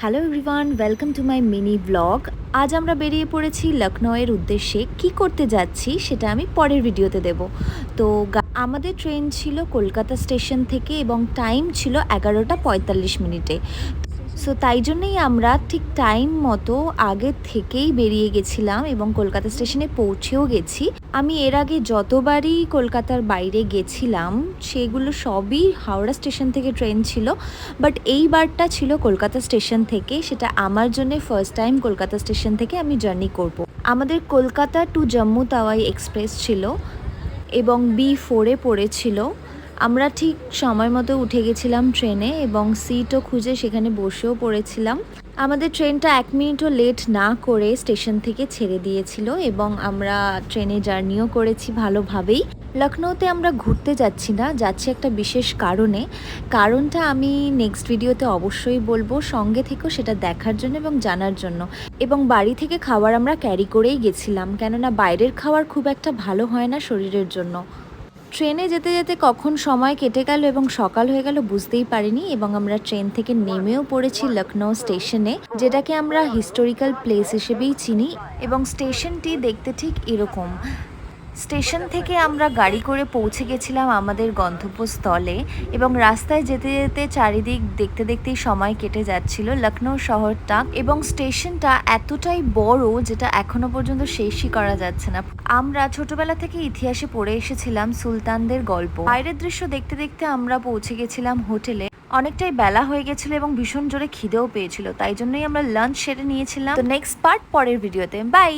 Hello everyone, welcome to my mini blog. আজ আমরা বেরিয়ে পড়েছি লখনউয়ের উদ্দেশ্যে। কি করতে যাচ্ছি সেটা আমি পরের ভিডিওতে দেব। তো আমাদের ট্রেন ছিল কলকাতা স্টেশন থেকে এবং টাইম ছিল 11:45 সো তাই জন্যই আমরা ঠিক টাইম মতো আগে থেকেই বেরিয়ে গেছিলাম এবং কলকাতা স্টেশনে পৌঁছেও গেছি। আমি এর আগে যতবারই কলকাতার বাইরে গেছিলাম সেগুলো সবই হাওড়া স্টেশন থেকে ট্রেন ছিল, বাট এইবারটা ছিল কলকাতা স্টেশন থেকে। সেটা আমার জন্য ফার্স্ট টাইম কলকাতা স্টেশন থেকে আমি জার্নি করব। আমাদের কলকাতা টু জম্মু তাওয়াই এক্সপ্রেস ছিল এবং B4-এ পড়েছিল। আমরা ঠিক সময় মতো উঠে গেছিলাম ট্রেনে এবং সিটও খুঁজে সেখানে বসেও পড়েছিলাম। আমাদের ট্রেনটা 1 মিনিটও লেট না করে স্টেশন থেকে ছেড়ে দিয়েছিল এবং আমরা ট্রেনে জার্নিও করেছি ভালোভাবেই। লখনউতে আমরা ঘুরতে যাচ্ছি না, যাচ্ছি একটা বিশেষ কারণে। কারণটা আমি নেক্সট ভিডিওতে অবশ্যই বলবো, সঙ্গে থেকেও সেটা দেখার জন্য এবং জানার জন্য। এবং বাড়ি থেকে খাবার আমরা ক্যারি করেই গেছিলাম, কেননা বাইরের খাবার খুব একটা ভালো হয় না শরীরের জন্য। ট্রেনে যেতে যেতে কখন সময় কেটে গেল এবং সকাল হয়ে গেল বুঝতেই পারিনি এবং আমরা ট্রেন থেকে নেমেও পড়েছি লখনউ স্টেশনে, যেটাকে আমরা হিস্টোরিক্যাল প্লেস হিসেবেই চিনি। এবং স্টেশনটি দেখতে ঠিক এরকম। স্টেশন থেকে আমরা গাড়ি করে পৌঁছে গেছিলাম আমাদের গন্তব্যস্থলে এবং রাস্তায় যেতে যেতে চারিদিক দেখতে দেখতেই সময় কেটে যাচ্ছিল। লখনউ শহরটা এবং স্টেশনটা এতটাই বড় যেটা এখনো পর্যন্ত শেষই করা যাচ্ছে না। আমরা ছোটবেলা থেকে ইতিহাসে পড়ে এসেছিলাম সুলতানদের গল্প। বাইরের দৃশ্য দেখতে দেখতে আমরা পৌঁছে গেছিলাম হোটেলে। অনেকটাই বেলা হয়ে গেছিল এবং ভীষণ জোরে খিদেও পেয়েছিল, তাই জন্যই আমরা লাঞ্চ সেরে নিয়েছিলাম। তো নেক্সট পার্ট পরের ভিডিওতে। বাই।